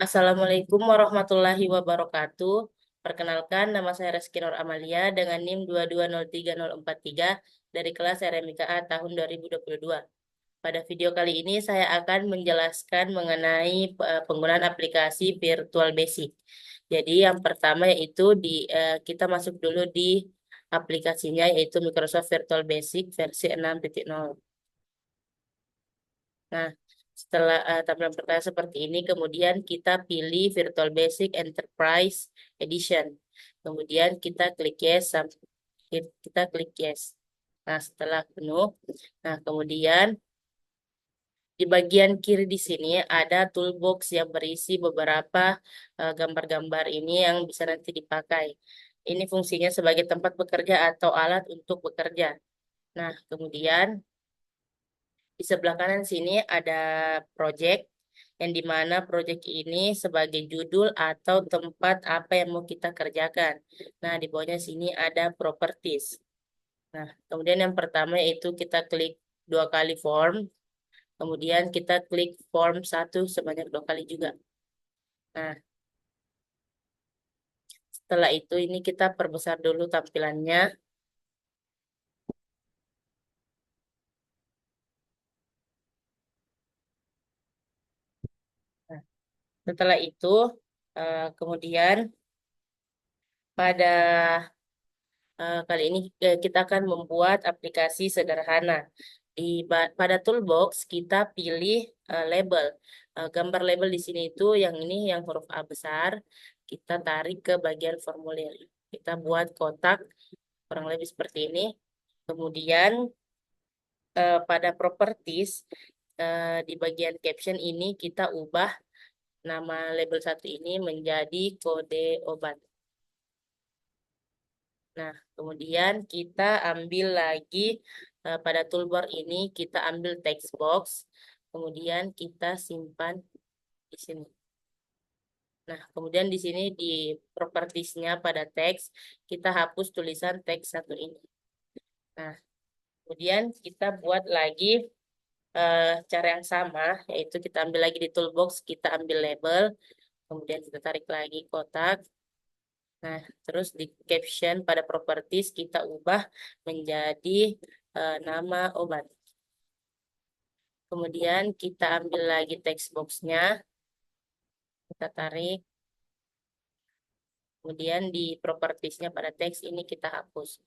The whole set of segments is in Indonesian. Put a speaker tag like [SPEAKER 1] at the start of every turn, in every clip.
[SPEAKER 1] Assalamualaikum warahmatullahi wabarakatuh. Perkenalkan, nama saya Reski Nur Amalia dengan NIM 2203043 dari kelas RMIK A tahun 2022. Pada video kali ini saya akan menjelaskan mengenai penggunaan aplikasi Virtual Basic. Jadi yang pertama yaitu kita masuk dulu di aplikasinya yaitu Microsoft Virtual Basic versi 6.0. Nah, setelah tampilan pertama seperti ini, kemudian kita pilih Virtual Basic Enterprise Edition. Kemudian kita klik yes, kita klik yes. Nah, setelah penuh, nah kemudian di bagian kiri di sini ada toolbox yang berisi beberapa gambar-gambar ini yang bisa nanti dipakai. Ini fungsinya sebagai tempat bekerja atau alat untuk bekerja. Nah, kemudian di sebelah kanan sini ada project yang dimana project ini sebagai judul atau tempat apa yang mau kita kerjakan. Nah, di bawahnya sini ada properties. Nah, kemudian yang pertama yaitu kita klik dua kali form, kemudian kita klik form satu sebanyak dua kali juga. Nah, setelah itu ini kita perbesar dulu tampilannya. Nah, setelah itu kemudian pada kali ini kita akan membuat aplikasi sederhana. Pada toolbox kita pilih label. Gambar label di sini itu yang ini yang huruf A besar. Kita tarik ke bagian formulir. Kita buat kotak kurang lebih seperti ini. Kemudian pada properties di bagian caption ini kita ubah nama label satu ini menjadi kode obat. Nah, kemudian kita ambil lagi pada toolbar ini kita ambil text box, kemudian kita simpan di sini. Nah, kemudian di sini di propertiesnya pada teks kita hapus tulisan teks satu ini. Nah, kemudian kita buat lagi cara yang sama, yaitu kita ambil lagi di toolbox, kita ambil label, kemudian kita tarik lagi kotak. Nah, terus di caption pada properties kita ubah menjadi nama obat. Kemudian kita ambil lagi text box-nya, kita tarik. Kemudian di propertiesnya pada teks ini kita hapus.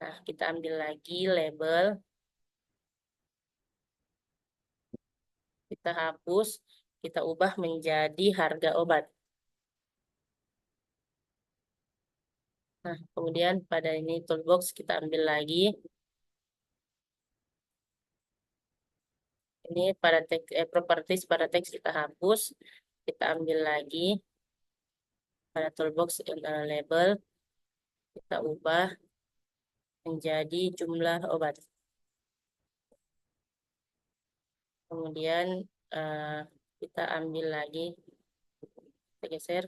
[SPEAKER 1] Nah, kita ambil lagi label, kita hapus, kita ubah menjadi harga obat. Nah, kemudian pada ini toolbox kita ambil lagi. Ini pada teks properties pada teks kita hapus, kita ambil lagi pada toolbox label, kita ubah menjadi jumlah obat. Kemudian eh, kita ambil lagi, kita geser,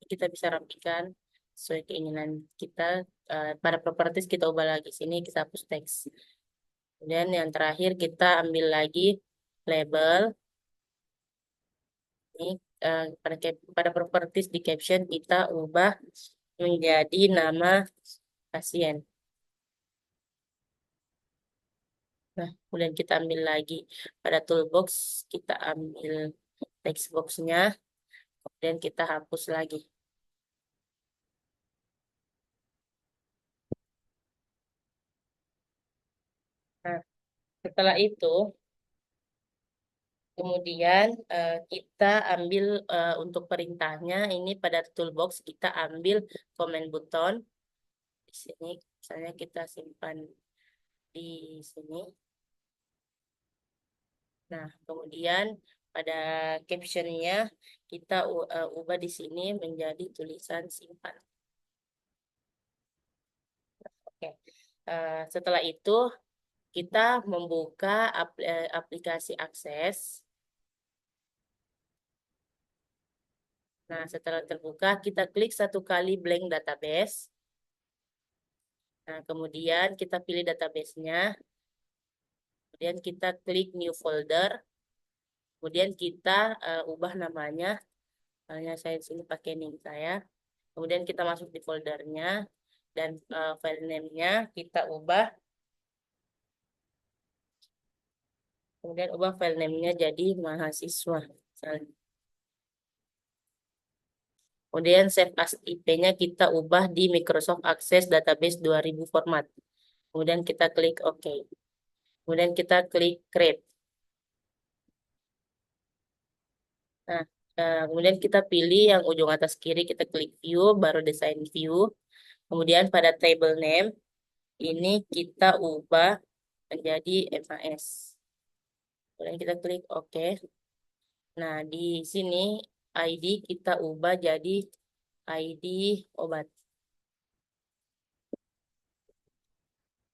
[SPEAKER 1] kita bisa rapikan sesuai keinginan kita. Pada properties kita ubah lagi sini, kita hapus teks. Kemudian yang terakhir kita ambil lagi label. Ini pada properties di caption kita ubah menjadi nama pasien. Nah, kemudian kita ambil lagi pada toolbox, kita ambil text box-nya, kemudian kita hapus lagi. Nah, setelah itu, kemudian kita ambil untuk perintahnya, ini pada toolbox kita ambil comment button. Di sini, misalnya kita simpan di sini. Nah, kemudian pada captionnya kita ubah di sini menjadi tulisan simpan. Oke. Setelah itu kita membuka aplikasi akses. Nah, setelah terbuka kita klik satu kali blank database. Nah, kemudian kita pilih databasenya. Kemudian kita klik new folder. Kemudian kita ubah namanya. Misalnya saya di sini pakai name saya. Kemudian kita masuk di foldernya dan file name-nya kita ubah. Kemudian ubah file name-nya jadi mahasiswa. Misalnya. Kemudian save as IP-nya kita ubah di Microsoft Access Database 2000 format. Kemudian kita klik OK. Kemudian kita klik Create. Nah, kemudian kita pilih yang ujung atas kiri, kita klik View, baru Design View. Kemudian pada table name, ini kita ubah menjadi MAS. Kemudian kita klik OK. Nah, di sini ID kita ubah jadi ID obat.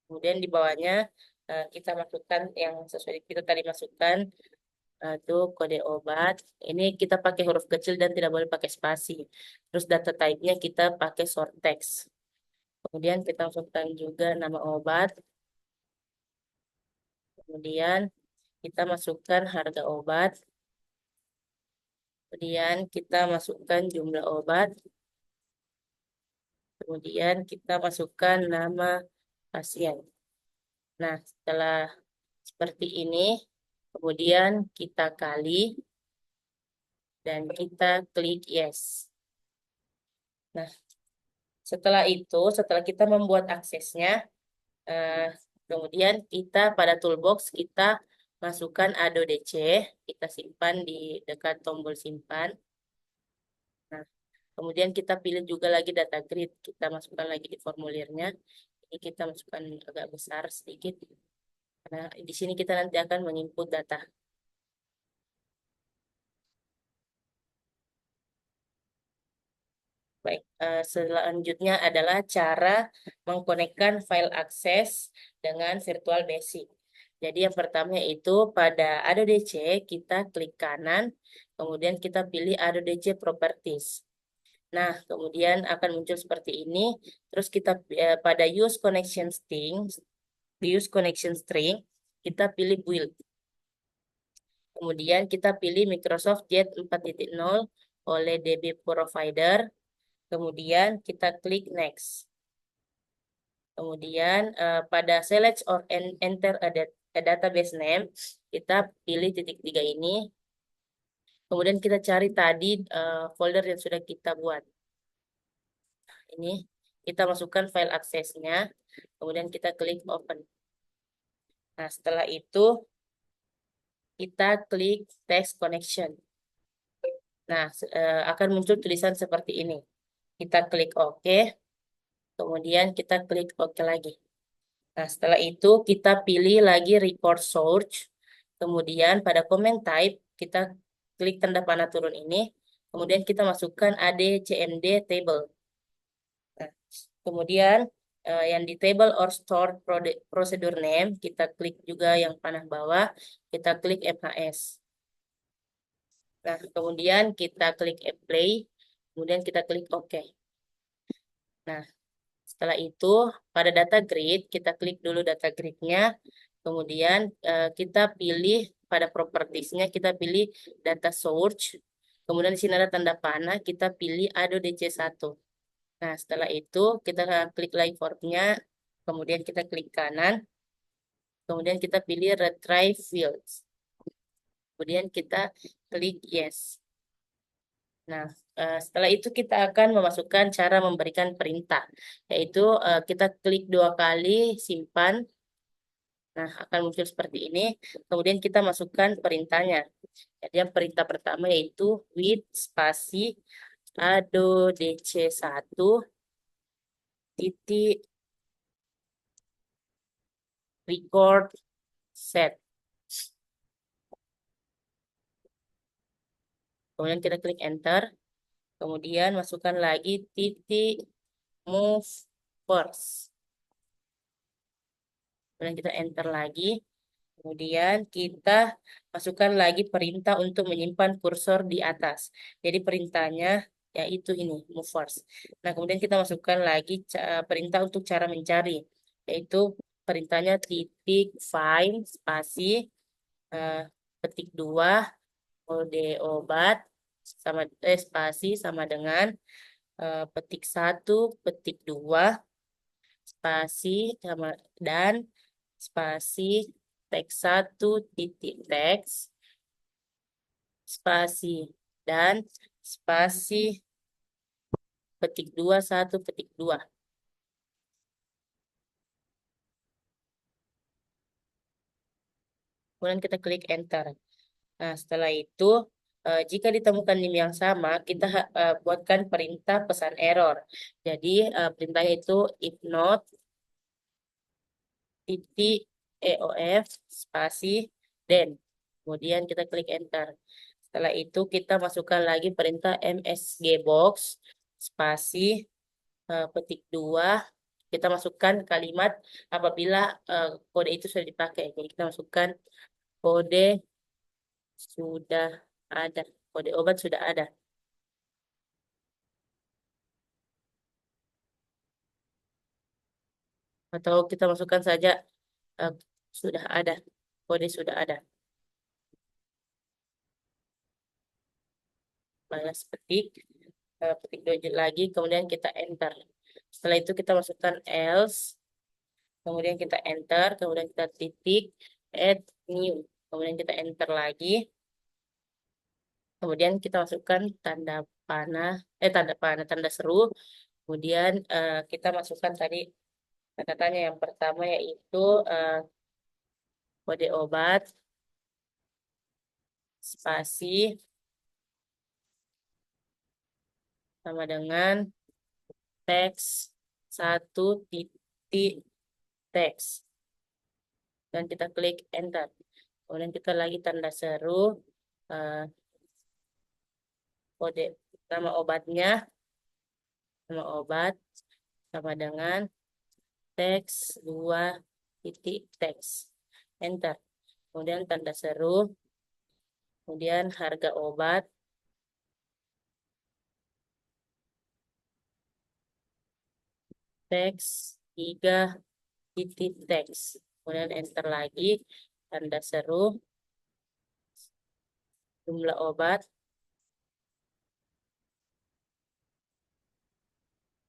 [SPEAKER 1] Kemudian di bawahnya kita masukkan yang sesuai kita tadi masukkan itu kode obat. Ini kita pakai huruf kecil dan tidak boleh pakai spasi. Terus data type-nya kita pakai short text. Kemudian kita masukkan juga nama obat. Kemudian kita masukkan harga obat. Kemudian kita masukkan jumlah obat. Kemudian kita masukkan nama pasien. Nah, setelah seperti ini, kemudian kita kali dan kita klik yes. Nah, setelah itu, setelah kita membuat aksesnya, kemudian kita pada toolbox kita masukkan ADODC, kita simpan di dekat tombol simpan. Nah, kemudian kita pilih juga lagi data grid, kita masukkan lagi di formulirnya. Ini kita masukkan agak besar sedikit. Nah, di sini kita nanti akan menginput data. Baik, selanjutnya adalah cara mengkonekkan file akses dengan Virtual Basic. Jadi yang pertama itu pada ADODC kita klik kanan, kemudian kita pilih ADODC Properties. Nah, kemudian akan muncul seperti ini. Terus kita pada Use Connection String, kita pilih Build. Kemudian kita pilih Microsoft Jet 4.0 oleh DB Provider. Kemudian kita klik Next. Kemudian pada Select or Enter a Database Name, kita pilih titik 3 ini. Kemudian kita cari tadi folder yang sudah kita buat. Ini kita masukkan file aksesnya. Kemudian kita klik Open. Nah, setelah itu kita klik Text Connection. Nah, akan muncul tulisan seperti ini. Kita klik OK. Kemudian kita klik OK lagi. Nah, setelah itu kita pilih lagi record source. Kemudian pada comment type kita klik tanda panah turun ini. Kemudian kita masukkan ADCMD table. Nah, kemudian yang di table or stored procedure name kita klik juga yang panah bawah. Kita klik MHS. Nah, kemudian kita klik apply. Kemudian kita klik OK. Nah, setelah itu, pada data grid, kita klik dulu data grid-nya. Kemudian kita pilih pada propertiesnya, kita pilih data source. Kemudian di sini ada tanda panah, kita pilih ADODC1. Nah, setelah itu kita klik lagi form-nya. Kemudian kita klik kanan. Kemudian kita pilih retrieve fields. Kemudian kita klik yes. Nah, setelah itu kita akan memasukkan cara memberikan perintah, yaitu kita klik 2 kali, simpan. Nah, akan muncul seperti ini. Kemudian kita masukkan perintahnya. Jadi yang perintah pertama yaitu with spasi ADODC1 titik record set. Kemudian kita klik enter. Kemudian masukkan lagi titik move first. Kemudian kita enter lagi. Kemudian kita masukkan lagi perintah untuk menyimpan kursor di atas. Jadi perintahnya yaitu ini, move first. Nah, kemudian kita masukkan lagi perintah untuk cara mencari. Yaitu perintahnya titik find spasi petik 2 kode obat sama spasi sama dengan petik satu, petik dua, spasi sama dan spasi teks satu titik teks spasi dan spasi petik dua satu petik dua. Kemudian kita klik enter. Nah, setelah itu, jika ditemukan NIM yang sama, kita buatkan perintah pesan error. Jadi, perintahnya itu if not, titik, EOF, spasi, then. Kemudian kita klik enter. Setelah itu, kita masukkan lagi perintah MSG box, spasi, petik 2. Kita masukkan kalimat apabila kode itu sudah dipakai. Jadi, kita masukkan kode sudah ada. Kode obat sudah ada. Atau kita masukkan saja eh, sudah ada. Kode sudah ada. Balas petik. Petik dua lagi. Kemudian kita enter. Setelah itu kita masukkan else. Kemudian kita enter. Kemudian kita titik. Add new. Kemudian kita enter lagi. Kemudian kita masukkan tanda panah. Tanda panah. Tanda seru. Kemudian kita masukkan tadi tanda tanya yang pertama yaitu kode obat, spasi, sama dengan teks satu titik teks. Dan kita klik enter. Kemudian kita lagi tanda seru, eh, kode nama obatnya, nama obat, sama dengan teks dua titik teks. Enter. Kemudian tanda seru, kemudian harga obat, teks tiga titik teks. Kemudian enter lagi, tanda seru, jumlah obat,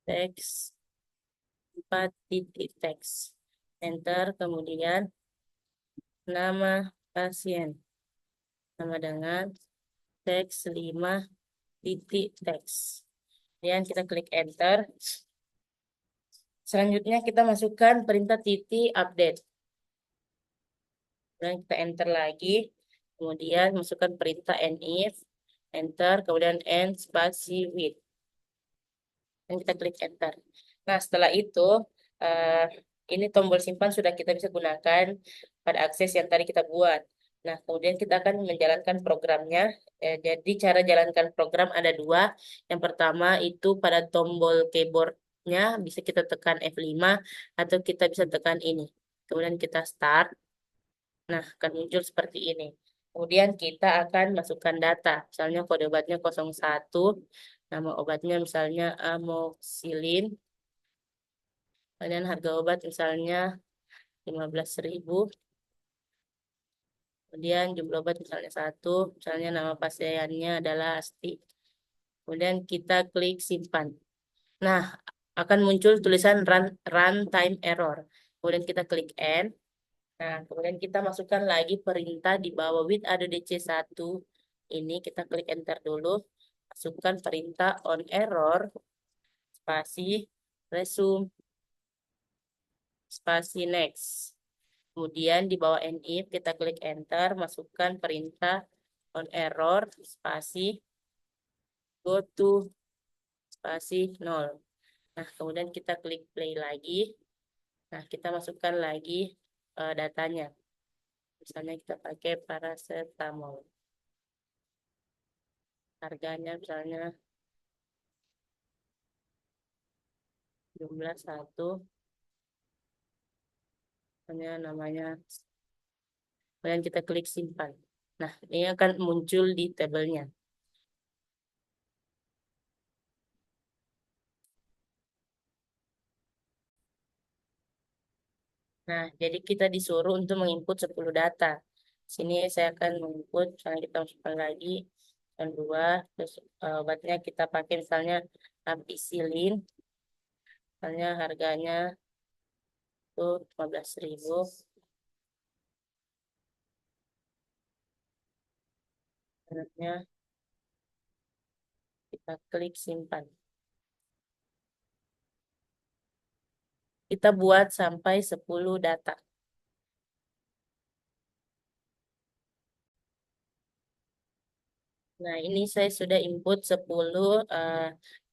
[SPEAKER 1] teks 4 titik teks. Enter, kemudian nama pasien sama dengan teks 5 titik teks. Kemudian kita klik enter. Selanjutnya kita masukkan perintah titik update. Dan kita enter lagi. Kemudian masukkan perintah nif, enter, kemudian n spasi with. Dan kita klik enter. Nah, setelah itu, eh, ini tombol simpan sudah kita bisa gunakan pada akses yang tadi kita buat. Nah, kemudian kita akan menjalankan programnya. Jadi, cara jalankan program ada dua. Yang pertama itu pada tombol keyboardnya bisa kita tekan F5 atau kita bisa tekan ini. Kemudian kita start. Nah, akan muncul seperti ini. Kemudian kita akan masukkan data. Misalnya kode obatnya 01, nama obatnya misalnya amoxicillin. Kemudian harga obat misalnya 15.000. Kemudian jumlah obat misalnya satu. Misalnya nama pasiennya adalah Asti. Kemudian kita klik simpan. Nah, akan muncul tulisan runtime error. Kemudian kita klik N. Nah, kemudian kita masukkan lagi perintah di bawah with ADDC 1. Ini kita klik enter dulu. Masukkan perintah on error, spasi, resume, spasi next. Kemudian di bawah NIF kita klik enter, masukkan perintah on error, spasi, go to, spasi 0. Nah, kemudian kita klik play lagi. Nah, kita masukkan lagi datanya. Misalnya kita pakai paracetamol. Harganya misalnya jumlah satu, misalnya namanya. Kemudian kita klik simpan. Nah, ini akan muncul di tabelnya. Nah, jadi kita disuruh untuk menginput 10 data. Sini saya akan menginput, misalnya kita masukkan lagi dan dua, terus obatnya kita pakai misalnya ampicillin, misalnya harganya tuh 15.000, selanjutnya kita klik simpan. Kita buat sampai 10 data. Nah, ini saya sudah input 10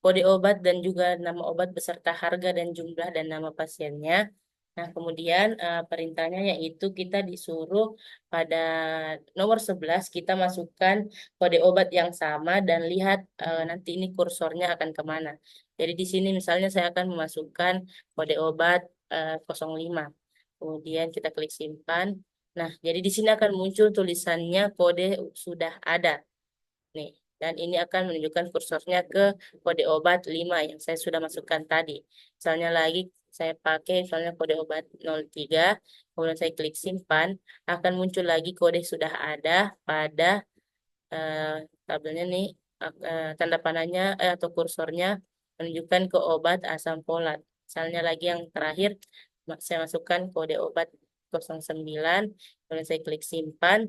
[SPEAKER 1] kode obat dan juga nama obat beserta harga dan jumlah dan nama pasiennya. Nah, kemudian perintahnya yaitu kita disuruh pada nomor 11 kita masukkan kode obat yang sama dan lihat nanti ini kursornya akan kemana. Jadi di sini misalnya saya akan memasukkan kode obat 05. Kemudian kita klik simpan. Nah, jadi di sini akan muncul tulisannya kode sudah ada. Nih, dan ini akan menunjukkan kursornya ke kode obat 5 yang saya sudah masukkan tadi. Misalnya lagi saya pakai misalnya kode obat 03, kemudian saya klik simpan, akan muncul lagi kode sudah ada pada eh, tabelnya nih, tanda panahnya atau kursornya menunjukkan ke obat asam folat. Misalnya lagi yang terakhir, saya masukkan kode obat 09, kemudian saya klik simpan,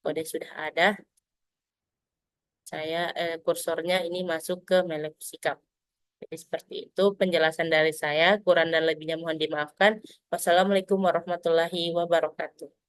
[SPEAKER 1] kode sudah ada, saya kursornya ini masuk ke Meleksikap. Jadi seperti itu penjelasan dari saya. Kurang dan lebihnya mohon dimaafkan. Wassalamualaikum warahmatullahi wabarakatuh.